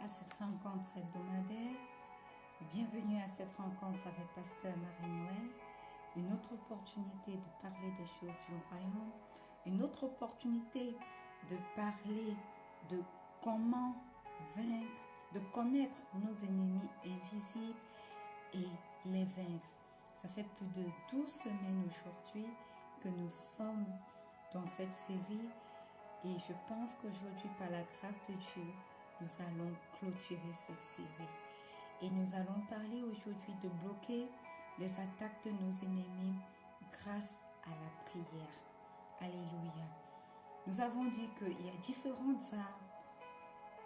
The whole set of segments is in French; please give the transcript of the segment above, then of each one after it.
à cette rencontre hebdomadaire. Bienvenue à cette rencontre avec Pasteur Marie-Noël. Une autre opportunité de parler des choses du royaume. Une autre opportunité de parler de comment vaincre, de connaître nos ennemis invisibles et les vaincre. Ça fait plus de 12 semaines aujourd'hui que nous sommes dans cette série et je pense qu'aujourd'hui, par la grâce de Dieu, nous allons clôturer cette série. Et nous allons parler aujourd'hui de bloquer les attaques de nos ennemis grâce à la prière. Alléluia. Nous avons dit qu'il y a différentes armes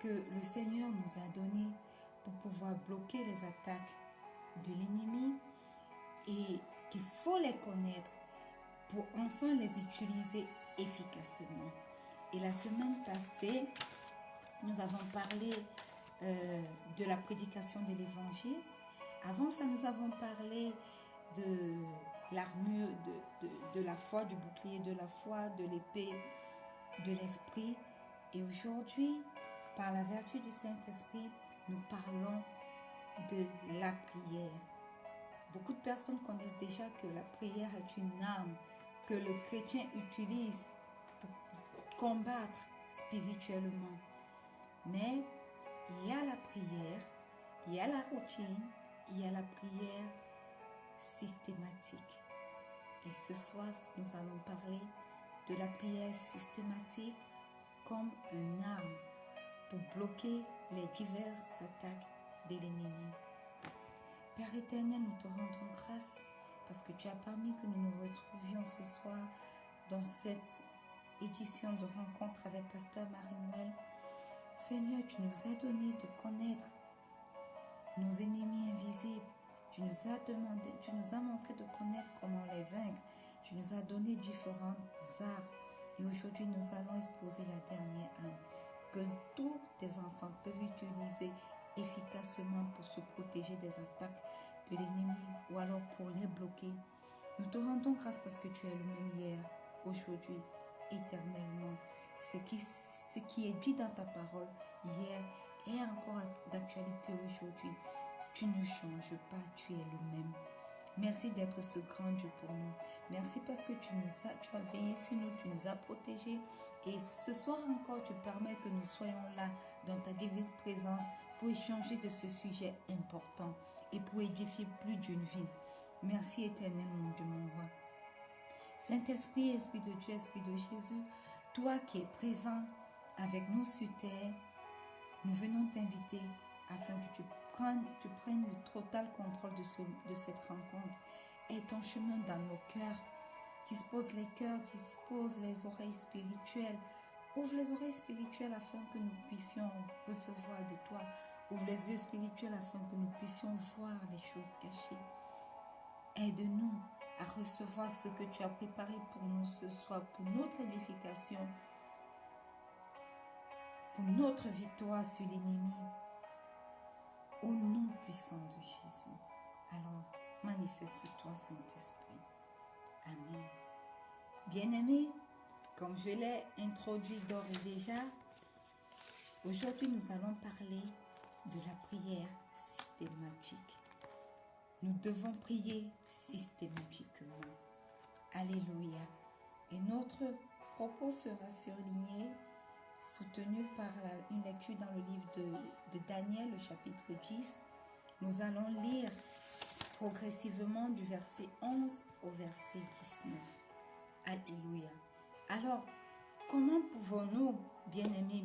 que le Seigneur nous a données pour pouvoir bloquer les attaques de l'ennemi et qu'il faut les connaître pour enfin les utiliser efficacement. Et la semaine passée, nous avons parlé de la prédication de l'évangile. Avant ça, nous avons parlé de l'armure de la foi, du bouclier de la foi, de l'épée de l'esprit. Et aujourd'hui, par la vertu du Saint-Esprit, nous parlons de la prière. Beaucoup de personnes connaissent déjà que la prière est une arme que le chrétien utilise pour combattre spirituellement. Mais il y a la prière, il y a la routine, il y a la prière systématique. Et ce soir, nous allons parler de la prière systématique comme une arme pour bloquer les diverses attaques de l'ennemi. Père éternel, nous te rendons grâce parce que tu as permis que nous nous retrouvions ce soir dans cette édition de rencontre avec Pasteur Marie-Noël. Seigneur, tu nous as donné de connaître nos ennemis invisibles. Tu nous as montré de connaître comment les vaincre. Tu nous as donné différentes armes. Et aujourd'hui, nous allons exposer la dernière arme que tous tes enfants peuvent utiliser efficacement pour se protéger des attaques de l'ennemi ou alors pour les bloquer. Nous te rendons grâce parce que tu es le même hier, aujourd'hui, éternellement. Ce qui est dit dans ta parole hier est encore d'actualité aujourd'hui. Tu ne changes pas, tu es le même. Merci d'être ce grand Dieu pour nous. Merci parce que tu as veillé sur nous, tu nous as protégés. Et ce soir encore, tu permets que nous soyons là dans ta divine présence pour échanger de ce sujet important et pour édifier plus d'une vie. Merci éternel, mon Dieu, mon roi. Saint-Esprit, Esprit de Dieu, Esprit de Jésus, toi qui es présent avec nous sur terre, nous venons t'inviter afin que tu prennes le total contrôle de cette rencontre. Aie ton chemin dans nos cœurs. Dispose les cœurs, dispose les oreilles spirituelles. Ouvre les oreilles spirituelles afin que nous puissions recevoir de toi. Ouvre les yeux spirituels afin que nous puissions voir les choses cachées. Aide-nous à recevoir ce que tu as préparé pour nous ce soir, pour notre édification, pour notre victoire sur l'ennemi. Au nom puissant de Jésus. Alors, manifeste-toi, Saint-Esprit. Amen. Bien-aimés, comme je l'ai introduit d'ores et déjà, aujourd'hui nous allons parler de la prière systématique. Nous devons prier systématiquement. Alléluia. Et notre propos sera surligné, soutenu par une lecture dans le livre de Daniel, le chapitre 10. Nous allons lire progressivement du verset 11 au verset 19. Alléluia. Alors, comment pouvons-nous, bien-aimés,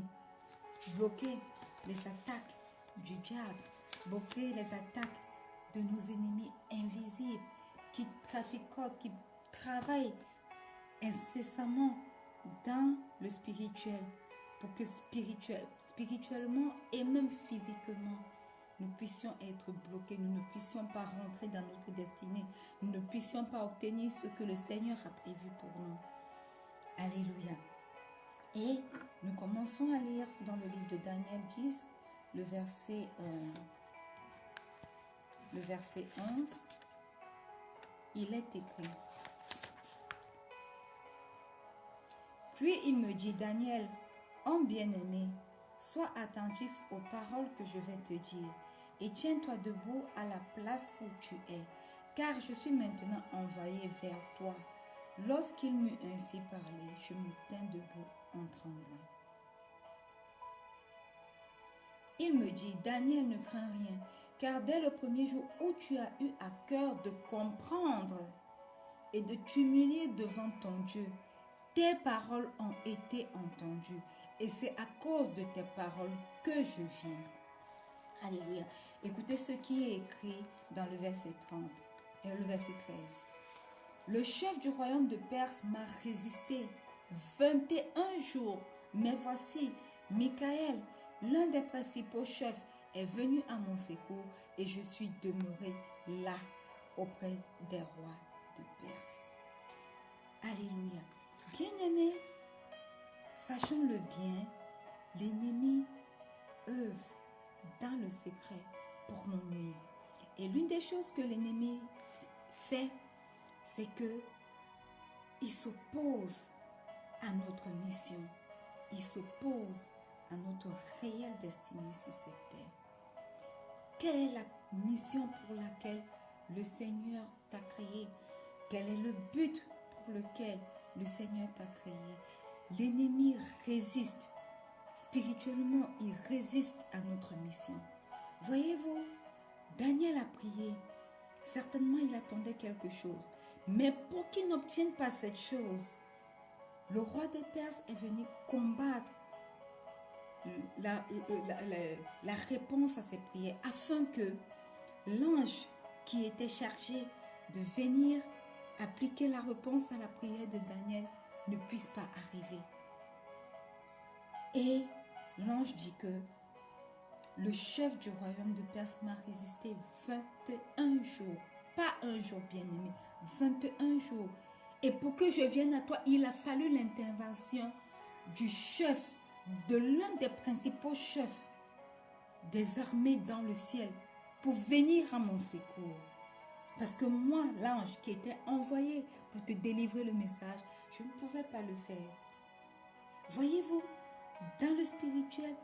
bloquer les attaques du diable, bloquer les attaques de nos ennemis invisibles qui traficotent, qui travaillent incessamment dans le spirituel pour que spirituellement et même physiquement, nous puissions être bloqués, nous ne puissions pas rentrer dans notre destinée, nous ne puissions pas obtenir ce que le Seigneur a prévu pour nous. Alléluia. Et nous commençons à lire dans le livre de Daniel 10, le verset 11. Il est écrit. Puis il me dit, Daniel, homme bien-aimé, Sois attentif aux paroles que je vais te dire et tiens-toi debout à la place où tu es, car je suis maintenant envoyé vers toi. Lorsqu'il m'eut ainsi parlé, je me tins debout en tremblant. Il me dit, Daniel, ne crains rien, car dès le premier jour où tu as eu à cœur de comprendre et de t'humilier devant ton Dieu, tes paroles ont été entendues et c'est à cause de tes paroles que je viens. Alléluia. Écoutez ce qui est écrit dans le verset 30 et le verset 13. Le chef du royaume de Perse m'a résisté 21 jours, mais voici, Michaël, l'un des principaux chefs, est venu à mon secours et je suis demeuré là auprès des rois de Perse. Alléluia. Bien-aimés, sachons-le bien, l'ennemi œuvre dans le secret pour nous nuire. Et l'une des choses que l'ennemi fait, c'est que il s'oppose à notre mission. Il s'oppose à notre réelle destinée sur cette terre. Quelle est la mission pour laquelle le Seigneur t'a créé? Quel est le but pour lequel le Seigneur t'a créé? L'ennemi résiste. Spirituellement, il résiste à notre mission. Voyez-vous, Daniel a prié. Certainement, il attendait quelque chose. Mais pour qu'il n'obtienne pas cette chose, le roi des Perses est venu combattre la réponse à ses prières afin que l'ange qui était chargé de venir appliquer la réponse à la prière de Daniel ne puisse pas arriver. Et l'ange dit que le chef du royaume de Perse m'a résisté 21 jours. Pas un jour, bien-aimé, 21 jours. Et pour que je vienne à toi, il a fallu l'intervention du chef, de l'un des principaux chefs des armées dans le ciel pour venir à mon secours. Parce que moi, l'ange qui était envoyé pour te délivrer le message, je ne pouvais pas le faire. Voyez-vous, dans le spirituel,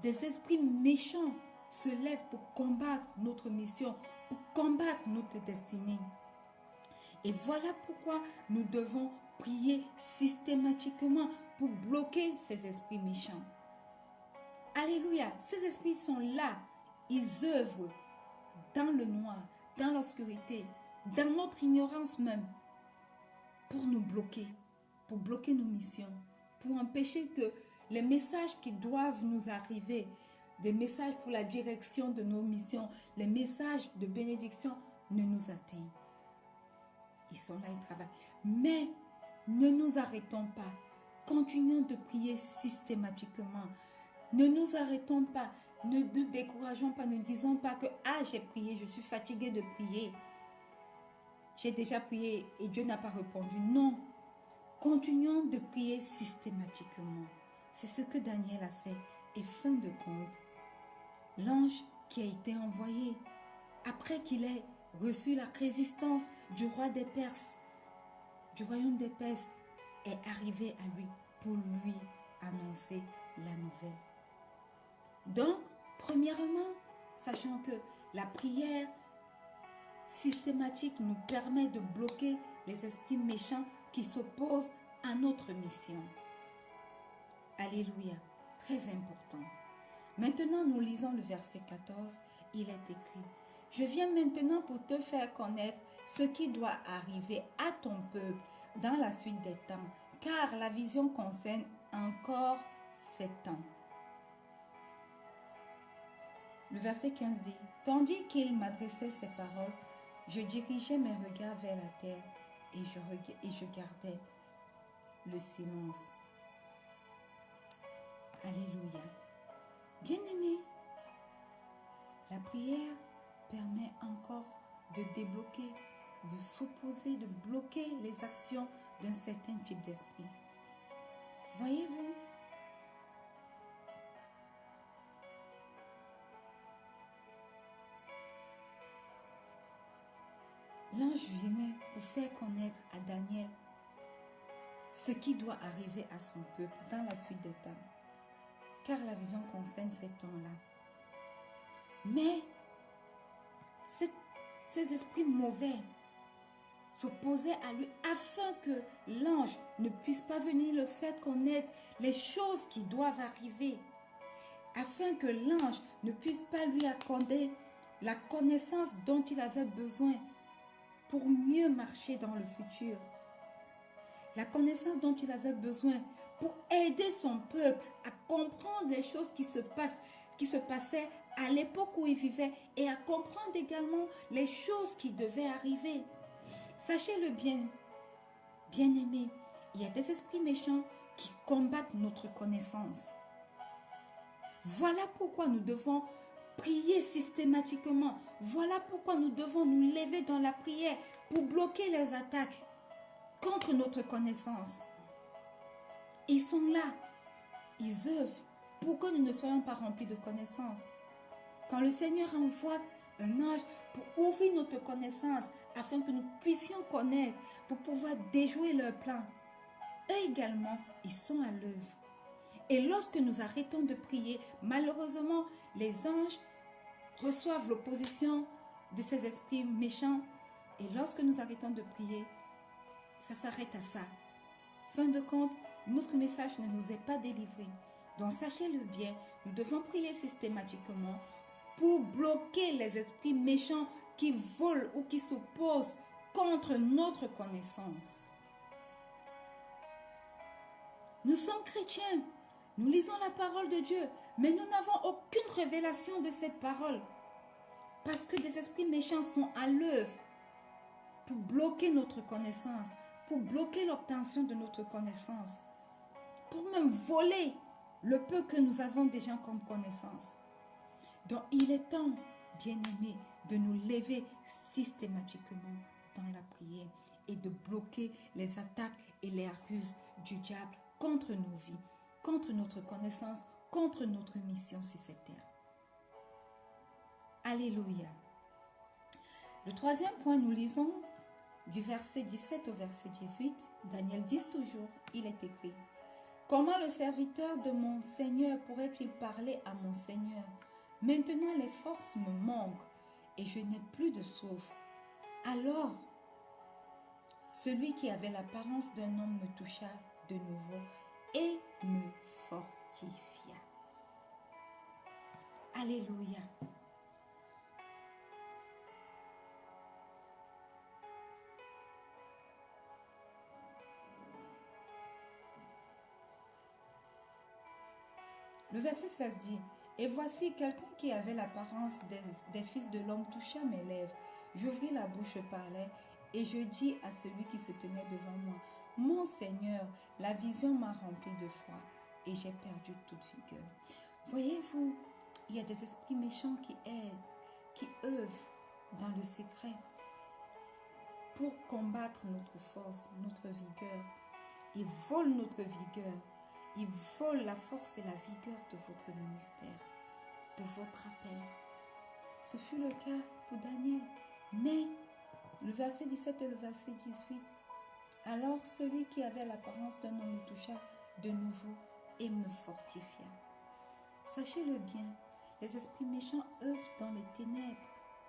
des esprits méchants se lèvent pour combattre notre mission, pour combattre notre destinée. Et voilà pourquoi nous devons prier systématiquement pour bloquer ces esprits méchants. Alléluia, ces esprits sont là, ils œuvrent dans le noir, dans l'obscurité, dans notre ignorance même, pour nous bloquer, pour bloquer nos missions, pour empêcher que les messages qui doivent nous arriver, des messages pour la direction de nos missions, les messages de bénédiction ne nous atteignent. Ils sont là, ils travaillent. Mais ne nous arrêtons pas. Continuons de prier systématiquement. Ne nous arrêtons pas. Ne nous décourageons pas. Ne disons pas que j'ai prié, je suis fatiguée de prier. J'ai déjà prié et Dieu n'a pas répondu. Non. Continuons de prier systématiquement. C'est ce que Daniel a fait. Et fin de compte, l'ange qui a été envoyé, après qu'il ait reçu la résistance du roi des Perses, du royaume des Perses, est arrivé à lui pour lui annoncer la nouvelle. Donc, premièrement, sachant que la prière systématique nous permet de bloquer les esprits méchants qui s'opposent à notre mission. Alléluia, très important. Maintenant, nous lisons le verset 14. Il est écrit: je viens maintenant pour te faire connaître ce qui doit arriver à ton peuple dans la suite des temps, car la vision concerne encore ces temps. Le verset 15 dit: tandis qu'il m'adressait ces paroles, je dirigeais mes regards vers la terre et je gardais le silence. Alléluia. Bien-aimés, la prière permet encore de débloquer, de s'opposer, de bloquer les actions d'un certain type d'esprit. Voyez-vous, l'ange venait pour faire connaître à Daniel ce qui doit arriver à son peuple dans la suite des temps. car la vision concerne ces temps-là. Mais ces esprits mauvais s'opposaient à lui afin que l'ange ne puisse pas venir le faire connaître les choses qui doivent arriver, afin que l'ange ne puisse pas lui accorder la connaissance dont il avait besoin pour mieux marcher dans le futur. La connaissance dont il avait besoin pour aider son peuple à comprendre les choses qui se passaient à l'époque où il vivait et à comprendre également les choses qui devaient arriver. Sachez-le bien, bien-aimés, il y a des esprits méchants qui combattent notre connaissance. Voilà pourquoi nous devons prier systématiquement. Voilà pourquoi nous devons nous lever dans la prière pour bloquer les attaques contre notre connaissance. Ils sont là. Ils œuvrent pour que nous ne soyons pas remplis de connaissances. Quand le Seigneur envoie un ange pour ouvrir notre connaissance afin que nous puissions connaître, pour pouvoir déjouer leur plan, eux également, ils sont à l'œuvre. Et lorsque nous arrêtons de prier, malheureusement, les anges reçoivent l'opposition de ces esprits méchants. Et lorsque nous arrêtons de prier, ça s'arrête à ça. Fin de compte, notre message ne nous est pas délivré. Donc sachez-le bien, nous devons prier systématiquement pour bloquer les esprits méchants qui volent ou qui s'opposent contre notre connaissance. Nous sommes chrétiens, nous lisons la parole de Dieu, mais nous n'avons aucune révélation de cette parole. Parce que des esprits méchants sont à l'œuvre pour bloquer notre connaissance, pour bloquer l'obtention de notre connaissance, pour même voler le peu que nous avons déjà comme connaissance. Donc il est temps, bien-aimés, de nous lever systématiquement dans la prière et de bloquer les attaques et les ruses du diable contre nos vies, contre notre connaissance, contre notre mission sur cette terre. Alléluia. Le troisième point, nous lisons du verset 17 au verset 18. Daniel 10 toujours, il est écrit: comment le serviteur de mon Seigneur pourrait-il parler à mon Seigneur? Maintenant les forces me manquent et je n'ai plus de souffle. Alors, celui qui avait l'apparence d'un homme me toucha de nouveau et me fortifia. Alléluia. Le verset 16 dit: et voici quelqu'un qui avait l'apparence des fils de l'homme toucha mes lèvres. J'ouvris la bouche, je parlais, et je dis à celui qui se tenait devant moi: mon Seigneur, la vision m'a rempli de foi et j'ai perdu toute vigueur. Voyez-vous, il y a des esprits méchants qui aident, qui œuvrent dans le secret pour combattre notre force, notre vigueur. Ils volent notre vigueur. Ils volent la force et la vigueur de votre ministère, de votre appel. Ce fut le cas pour Daniel. Mais le verset 17 et le verset 18. Alors celui qui avait l'apparence d'un homme me toucha de nouveau et me fortifia. Sachez-le bien, les esprits méchants œuvrent dans les ténèbres,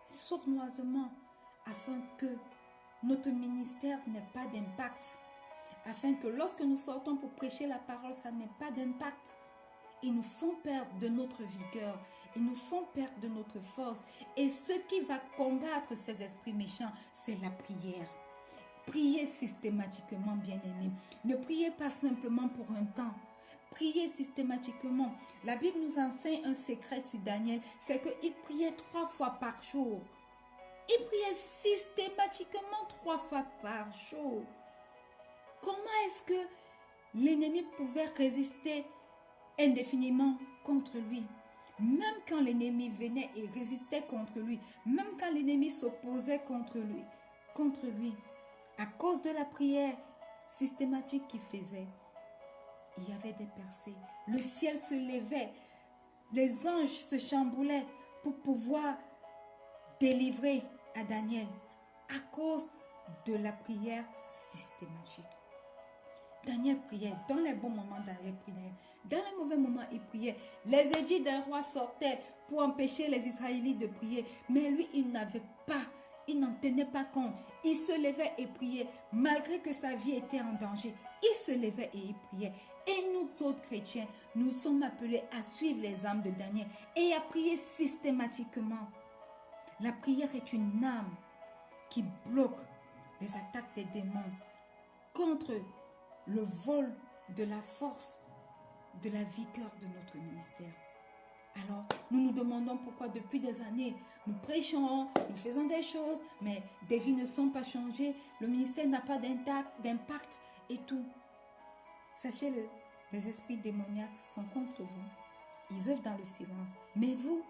sournoisement, afin que notre ministère n'ait pas d'impact. Afin que lorsque nous sortons pour prêcher la parole, ça n'ait pas d'impact. Ils nous font perdre de notre vigueur. Ils nous font perdre de notre force. Et ce qui va combattre ces esprits méchants, c'est la prière. Priez systématiquement, bien-aimés. Ne priez pas simplement pour un temps. Priez systématiquement. La Bible nous enseigne un secret sur Daniel, c'est qu'il priait 3 fois par jour. Il priait systématiquement 3 fois par jour. Comment est-ce que l'ennemi pouvait résister indéfiniment contre lui? Même quand l'ennemi venait et résistait contre lui, même quand l'ennemi s'opposait contre lui, à cause de la prière systématique qu'il faisait, il y avait des percées. Le ciel se levait, les anges se chamboulaient pour pouvoir délivrer à Daniel à cause de la prière systématique. Daniel priait. Dans les bons moments, Daniel priait. Dans les mauvais moments, il priait. Les édits d'un roi sortaient pour empêcher les Israélites de prier. Mais lui, il n'avait pas, il n'en tenait pas compte. Il se levait et priait. Malgré que sa vie était en danger, il se levait et il priait. Et nous autres chrétiens, nous sommes appelés à suivre les âmes de Daniel et à prier systématiquement. La prière est une âme qui bloque les attaques des démons contre le vol de la force, de la vigueur de notre ministère. Alors, nous nous demandons pourquoi depuis des années, nous prêchons, nous faisons des choses, mais des vies ne sont pas changées, le ministère n'a pas d'impact et tout. Sachez-le, les esprits démoniaques sont contre vous. Ils œuvrent dans le silence. Mais vous,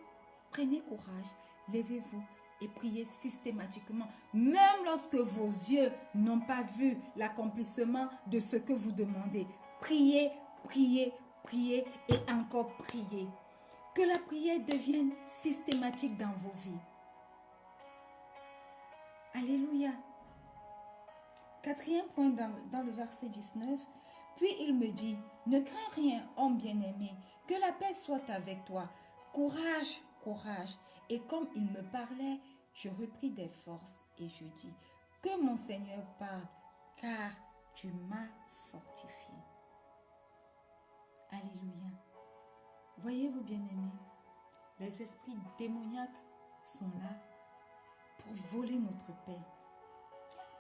prenez courage, levez-vous et priez systématiquement. Même lorsque vos yeux n'ont pas vu l'accomplissement de ce que vous demandez. Priez, priez, priez et encore priez. Que la prière devienne systématique dans vos vies. Alléluia. Quatrième point dans le verset 19. Puis il me dit, ne crains rien, homme bien-aimé, que la paix soit avec toi. Courage, courage. Et comme il me parlait, je repris des forces et je dis, que mon Seigneur parle, car tu m'as fortifié. Alléluia. Voyez-vous, bien-aimés, les esprits démoniaques sont là pour voler notre paix,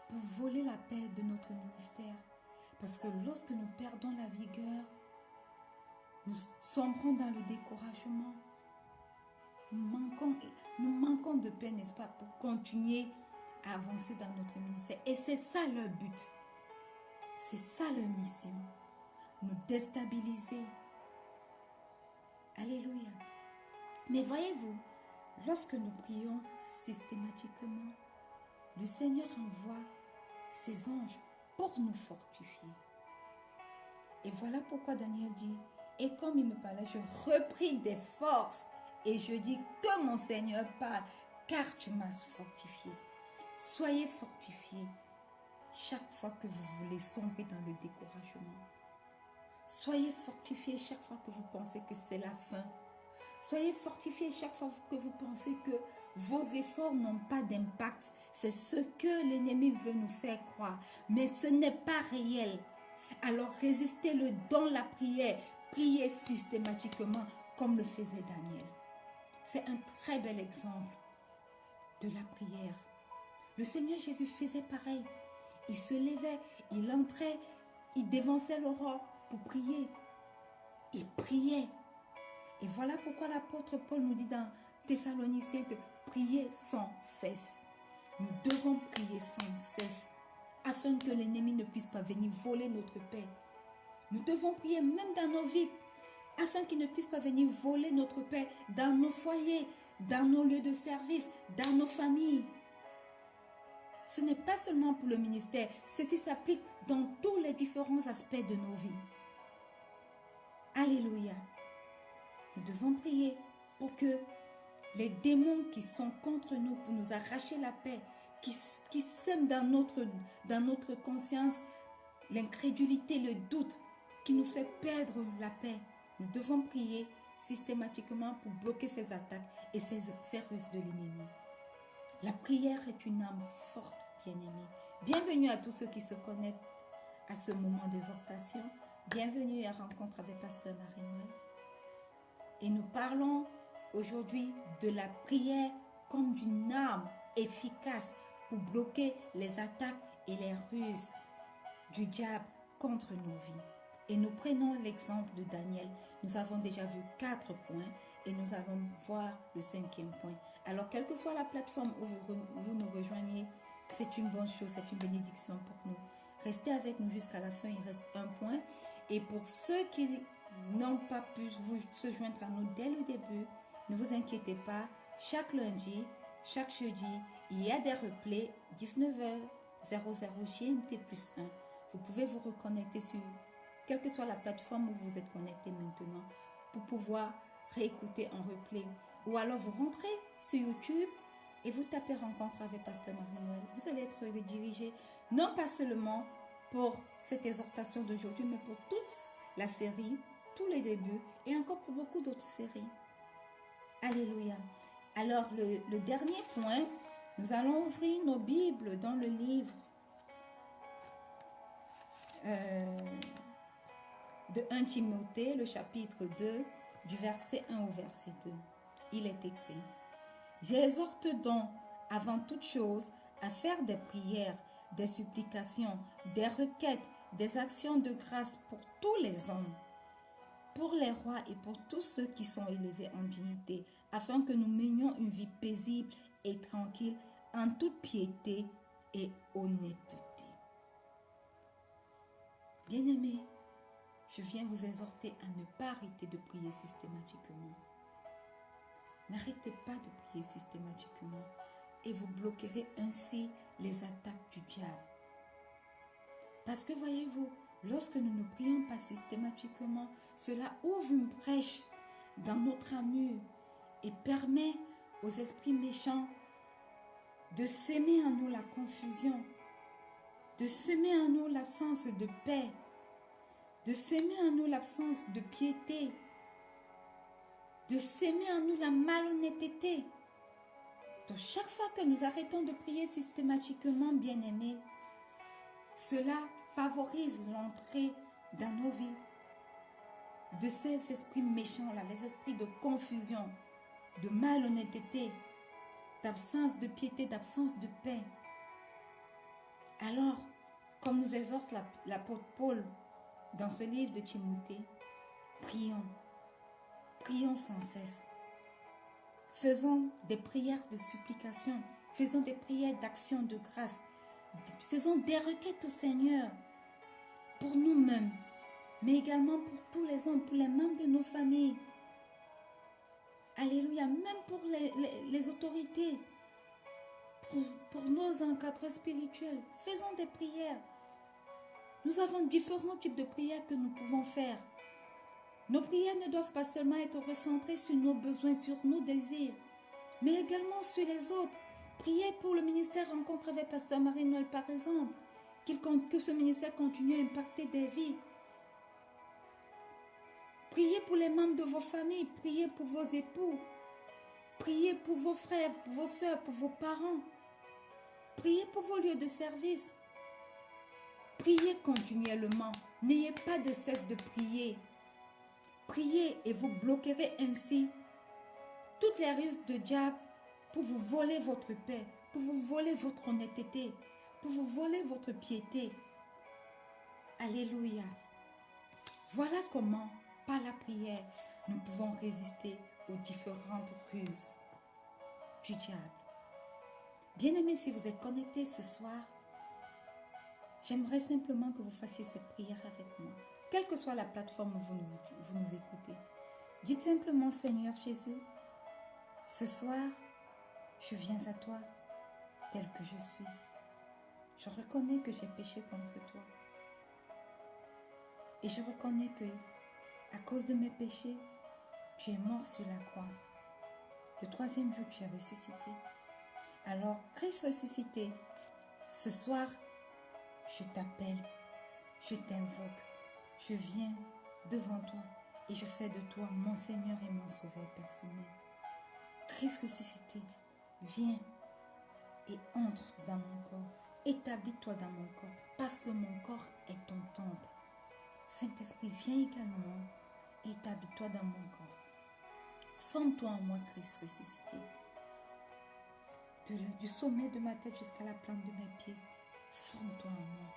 pour voler la paix de notre ministère. Parce que lorsque nous perdons la vigueur, nous sombrons dans le découragement. Nous manquons de paix, n'est-ce pas, pour continuer à avancer dans notre ministère. Et c'est ça leur but. C'est ça leur mission. Nous déstabiliser. Alléluia. Mais voyez-vous, lorsque nous prions systématiquement, le Seigneur envoie ses anges pour nous fortifier. Et voilà pourquoi Daniel dit, et comme il me parlait, je repris des forces et je dis que mon Seigneur parle, car tu m'as fortifié. Soyez fortifiés chaque fois que vous voulez sombrer dans le découragement. Soyez fortifiés chaque fois que vous pensez que c'est la fin. Soyez fortifiés chaque fois que vous pensez que vos efforts n'ont pas d'impact. C'est ce que l'ennemi veut nous faire croire. Mais ce n'est pas réel. Alors résistez-le dans la prière. Priez systématiquement comme le faisait Daniel. C'est un très bel exemple de la prière. Le Seigneur Jésus faisait pareil. Il se levait, il entrait, il dévançait l'aurore pour prier. Il priait. Et voilà pourquoi l'apôtre Paul nous dit dans Thessaloniciens de prier sans cesse. Nous devons prier sans cesse afin que l'ennemi ne puisse pas venir voler notre paix. Nous devons prier même dans nos vies afin qu'il ne puisse pas venir voler notre paix dans nos foyers, dans nos lieux de service, dans nos familles. Ce n'est pas seulement pour le ministère, ceci s'applique dans tous les différents aspects de nos vies. Alléluia. Nous devons prier pour que les démons qui sont contre nous, pour nous arracher la paix, qui sèment dans notre conscience l'incrédulité, le doute, qui nous fait perdre la paix. Nous devons prier systématiquement pour bloquer ces attaques et ces ruses de l'ennemi. La prière est une âme forte, bien-aimée. Bienvenue à tous ceux qui se connectent à ce moment d'exhortation. Bienvenue à Rencontre avec Pasteur Marie-Noël. Et nous parlons aujourd'hui de la prière comme d'une arme efficace pour bloquer les attaques et les ruses du diable contre nos vies. Et nous prenons l'exemple de Daniel. Nous avons déjà vu 4 points et nous allons voir le 5e point. Alors, quelle que soit la plateforme où vous nous rejoignez, c'est une bonne chose, c'est une bénédiction pour nous. Restez avec nous jusqu'à la fin, il reste un point. Et pour ceux qui n'ont pas pu se joindre à nous dès le début, ne vous inquiétez pas, chaque lundi, chaque jeudi, il y a des replays 19h00 GMT+1. Vous pouvez vous reconnecter sur quelle que soit la plateforme où vous êtes connecté maintenant pour pouvoir réécouter en replay. Ou alors vous rentrez sur YouTube et vous tapez Rencontre avec Pasteur Marie-Noël. Vous allez être redirigé non pas seulement pour cette exhortation d'aujourd'hui, mais pour toute la série, tous les débuts et encore pour beaucoup d'autres séries. Alléluia. Alors, le dernier point, nous allons ouvrir nos Bibles dans le livre de 1 Timothée, le chapitre 2, du verset 1 au verset 2. Il est écrit: J'exhorte donc, avant toute chose, à faire des prières, des supplications, des requêtes, des actions de grâce pour tous les hommes, pour les rois et pour tous ceux qui sont élevés en dignité, afin que nous menions une vie paisible et tranquille, en toute piété et honnêteté. Bien-aimés, je viens vous exhorter à ne pas arrêter de prier systématiquement. N'arrêtez pas de prier systématiquement et vous bloquerez ainsi les attaques du diable. Parce que voyez-vous, lorsque nous ne prions pas systématiquement, cela ouvre une brèche dans notre armure et permet aux esprits méchants de s'aimer en nous la confusion, de semer en nous l'absence de paix, de s'aimer en nous l'absence de piété, de s'aimer en nous la malhonnêteté. Donc chaque fois que nous arrêtons de prier systématiquement, bien-aimés, cela favorise l'entrée dans nos vies de ces esprits méchants-là, les esprits de confusion, de malhonnêteté, d'absence de piété, d'absence de paix. Alors, comme nous exhorte l'apôtre Paul dans ce livre de Timothée, prions. Prions sans cesse. Faisons des prières de supplication. Faisons des prières d'action de grâce. Faisons des requêtes au Seigneur pour nous-mêmes, mais également pour tous les hommes, pour les membres de nos familles. Alléluia, même pour les autorités, pour nos encadreurs spirituels. Faisons des prières. Nous avons différents types de prières que nous pouvons faire. Nos prières ne doivent pas seulement être recentrées sur nos besoins, sur nos désirs, mais également sur les autres. Priez pour le ministère Rencontre avec Pasteur Marie-Noël, par exemple, que ce ministère continue à impacter des vies. Priez pour les membres de vos familles, priez pour vos époux, priez pour vos frères, pour vos soeurs, pour vos parents. Priez pour vos lieux de service. Priez continuellement. N'ayez pas de cesse de prier. Priez et vous bloquerez ainsi toutes les ruses de diable pour vous voler votre paix, pour vous voler votre honnêteté, pour vous voler votre piété. Alléluia. Voilà comment, par la prière, nous pouvons résister aux différentes ruses du diable. Bien-aimés, si vous êtes connectés ce soir, j'aimerais simplement que vous fassiez cette prière avec moi. Quelle que soit la plateforme où vous nous écoutez, dites simplement: Seigneur Jésus, ce soir, je viens à toi tel que je suis. Je reconnais que j'ai péché contre toi. Et je reconnais que, à cause de mes péchés, tu es mort sur la croix. Le troisième jour, tu es ressuscité. Alors, Christ ressuscité, ce soir, je t'appelle, je t'invoque. Je viens devant toi et je fais de toi mon Seigneur et mon Sauveur personnel. Christ ressuscité, viens et entre dans mon corps. Établis-toi dans mon corps parce que mon corps est ton temple. Saint-Esprit, viens également et établis-toi dans mon corps. Forme-toi en moi, Christ ressuscité. Du sommet de ma tête jusqu'à la plante de mes pieds, forme-toi en moi.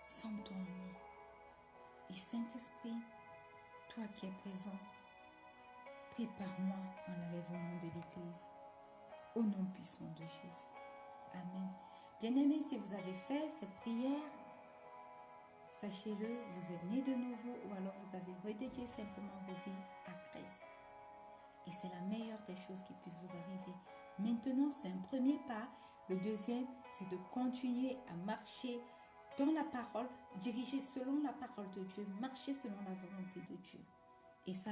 Forme-toi en moi. Et Saint-Esprit, toi qui es présent, prépare-moi en l'enlèvement de l'Église. Au nom puissant de Jésus. Amen. Bien-aimés, si vous avez fait cette prière, sachez-le, vous êtes nés de nouveau ou alors vous avez redédié simplement vos vies à Christ. Et c'est la meilleure des choses qui puissent vous arriver. Maintenant, c'est un premier pas. Le deuxième, c'est de continuer à marcher dans la parole, diriger selon la parole de Dieu, marcher selon la volonté de Dieu. Et ça,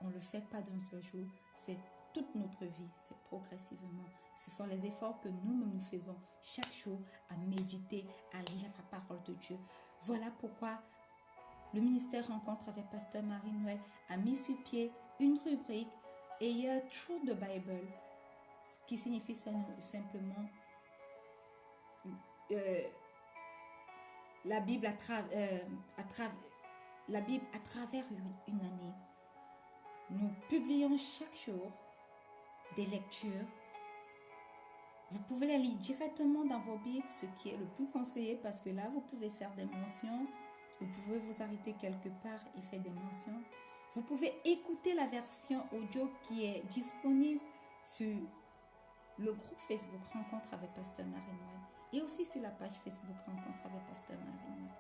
on ne le fait pas d'un seul jour, c'est toute notre vie, c'est progressivement. Ce sont les efforts que nous faisons chaque jour à méditer, à lire la parole de Dieu. Voilà pourquoi le ministère Rencontre avec Pasteur Marie-Noël a mis sur pied une rubrique A Year Through the Bible, ce qui signifie simplement la Bible à travers une année. Nous publions chaque jour des lectures. Vous pouvez les lire directement dans vos Bibles, ce qui est le plus conseillé parce que là, vous pouvez faire des mentions. Vous pouvez vous arrêter quelque part et faire des mentions. Vous pouvez écouter la version audio qui est disponible sur le groupe Facebook Rencontre avec Pasteur Marie-Noël et aussi sur la page Facebook Rencontre avec Pasteur Marie-Noël.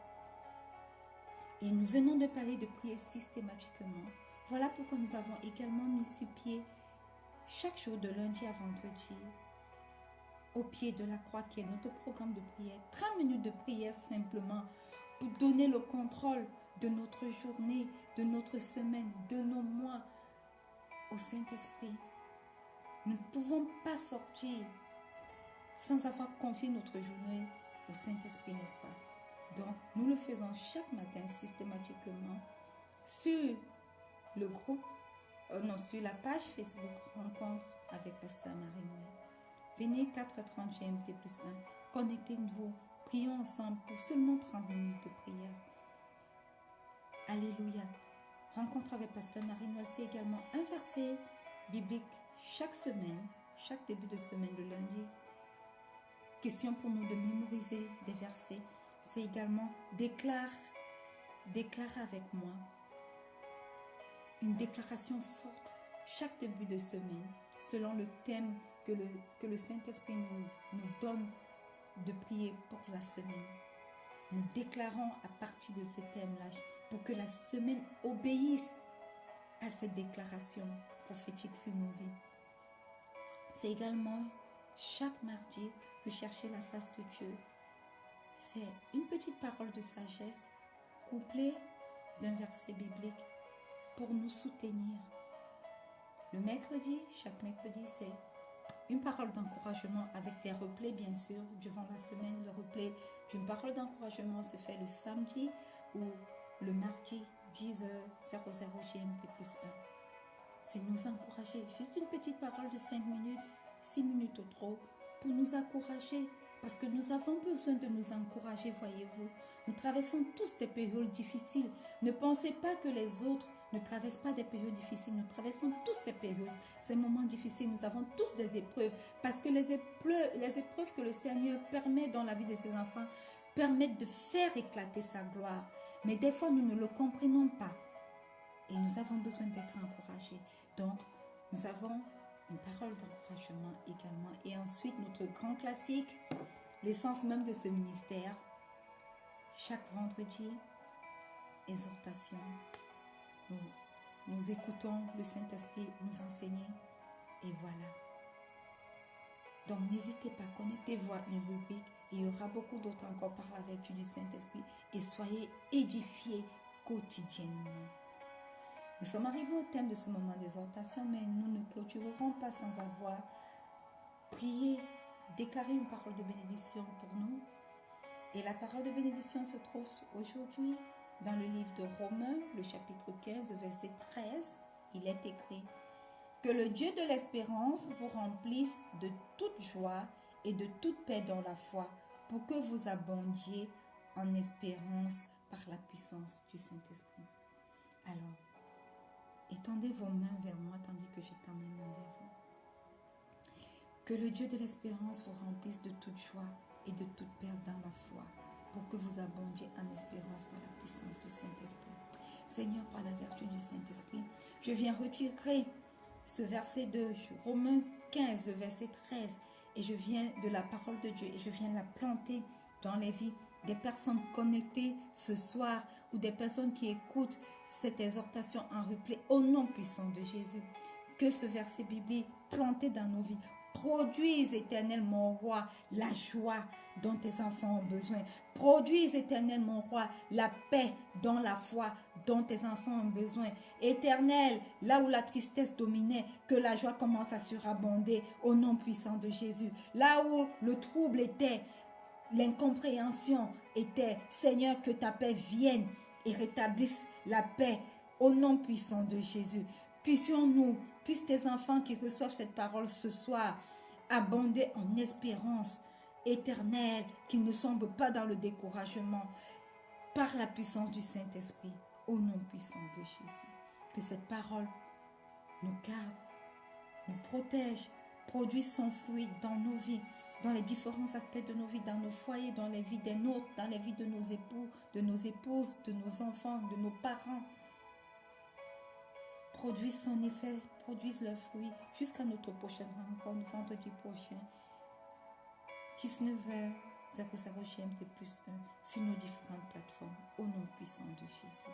Et nous venons de parler de prier systématiquement. Voilà pourquoi nous avons également mis sur pied chaque jour de lundi à vendredi, au pied de la croix qui est notre programme de prière, 30 minutes de prière simplement pour donner le contrôle de notre journée, de notre semaine, de nos mois au Saint-Esprit. Nous ne pouvons pas sortir sans avoir confié notre journée au Saint-Esprit, n'est-ce pas? Donc, nous le faisons chaque matin systématiquement sur le groupe, sur la page Facebook Rencontre avec Pasteur Marie-Noël. Venez 4h30 GMT plus 1. Connectez-vous. Prions ensemble pour seulement 30 minutes de prière. Alléluia. Rencontre avec Pasteur Marie-Noël, c'est également un verset biblique chaque semaine, chaque début de semaine de lundi. Question pour nous de mémoriser des versets. C'est également déclare avec moi. Une déclaration forte chaque début de semaine selon le thème que le Saint-Esprit nous donne de prier pour la semaine. Nous déclarons à partir de ce thème-là pour que la semaine obéisse à cette déclaration prophétique sur nos vies. C'est également chaque mardi rechercher la face de Dieu. C'est une petite parole de sagesse couplée d'un verset biblique pour nous soutenir. Le mercredi, chaque mercredi, c'est une parole d'encouragement avec des replays, bien sûr, durant la semaine. Le replay d'une parole d'encouragement se fait le samedi ou le mardi, 10h00 GMT plus 1. C'est nous encourager. Juste une petite parole de 5 minutes, 6 minutes ou trop, pour nous encourager. Parce que nous avons besoin de nous encourager, voyez-vous. Nous traversons tous des périodes difficiles. Ne pensez pas que les autres ne traversent pas des périodes difficiles. Nous traversons tous ces périodes, ces moments difficiles. Nous avons tous des épreuves. Parce que les épreuves que le Seigneur permet dans la vie de ses enfants permettent de faire éclater sa gloire. Mais des fois, nous ne le comprenons pas. Et nous avons besoin d'être encouragés. Donc, nous avons une parole d'encouragement également. Et ensuite, notre grand classique, l'essence même de ce ministère, chaque vendredi, exhortation. Nous écoutons le Saint-Esprit nous enseigner et voilà. Donc n'hésitez pas, connectez-vous à une rubrique et il y aura beaucoup d'autres encore par la vertu du Saint-Esprit et soyez édifiés quotidiennement. Nous sommes arrivés au thème de ce moment d'exhortation, mais nous ne clôturerons pas sans avoir prié, déclaré une parole de bénédiction pour nous. Et la parole de bénédiction se trouve aujourd'hui dans le livre de Romains, le chapitre 15, verset 13. Il est écrit « Que le Dieu de l'espérance vous remplisse de toute joie et de toute paix dans la foi, pour que vous abondiez en espérance par la puissance du Saint-Esprit. » Alors, étendez vos mains vers moi tandis que j'étends mes mains vers vous. Que le Dieu de l'espérance vous remplisse de toute joie et de toute paix dans la foi, pour que vous abondiez en espérance par la puissance du Saint-Esprit. Seigneur, par la vertu du Saint-Esprit, je viens retirer ce verset de Romains 15, verset 13, et je viens de la parole de Dieu, et je viens la planter dans les vies des personnes connectées ce soir, ou des personnes qui écoutent cette exhortation en replay, au nom puissant de Jésus. Que ce verset biblique planté dans nos vies produise, Éternel mon roi, la joie dont tes enfants ont besoin. Produise, Éternel mon roi, la paix dans la foi dont tes enfants ont besoin. Éternel, là où la tristesse dominait, que la joie commence à surabonder au nom puissant de Jésus. Là où le trouble était, l'incompréhension était, Seigneur, que ta paix vienne et rétablisse la paix au nom puissant de Jésus. Puissions-nous, puissent tes enfants qui reçoivent cette parole ce soir, abonder en espérance éternelle, qu'ils ne sombrent pas dans le découragement, par la puissance du Saint-Esprit, au nom puissant de Jésus. Que cette parole nous garde, nous protège, produise son fluide dans nos vies, dans les différents aspects de nos vies, dans nos foyers, dans les vies des nôtres, dans les vies de nos époux, de nos épouses, de nos enfants, de nos parents. Produise son effet, produise leur fruit jusqu'à notre prochaine rencontre, vendredi prochain. 19h, 00 GMT plus 1 sur nos différentes plateformes, au nom puissant de Jésus.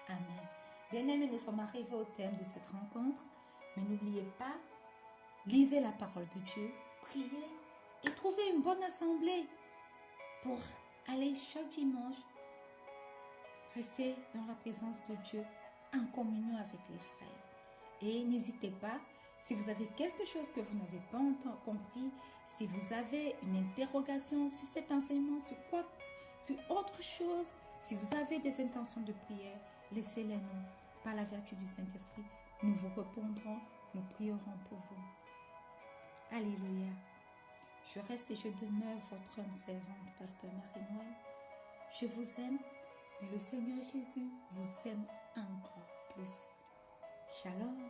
Amen. Bien-aimés, nous sommes arrivés au terme de cette rencontre, mais n'oubliez pas, lisez la parole de Dieu, priez et trouvez une bonne assemblée pour aller chaque dimanche rester dans la présence de Dieu en communion avec les frères. Et n'hésitez pas, si vous avez quelque chose que vous n'avez pas compris, si vous avez une interrogation sur cet enseignement, sur autre chose, si vous avez des intentions de prière, laissez-les nous. Par la vertu du Saint-Esprit, nous vous répondrons, nous prierons pour vous. Alléluia. Je reste et je demeure votre homme servante, Pasteur Marie-Noël. Je vous aime, mais le Seigneur Jésus vous aime encore plus. Shalom.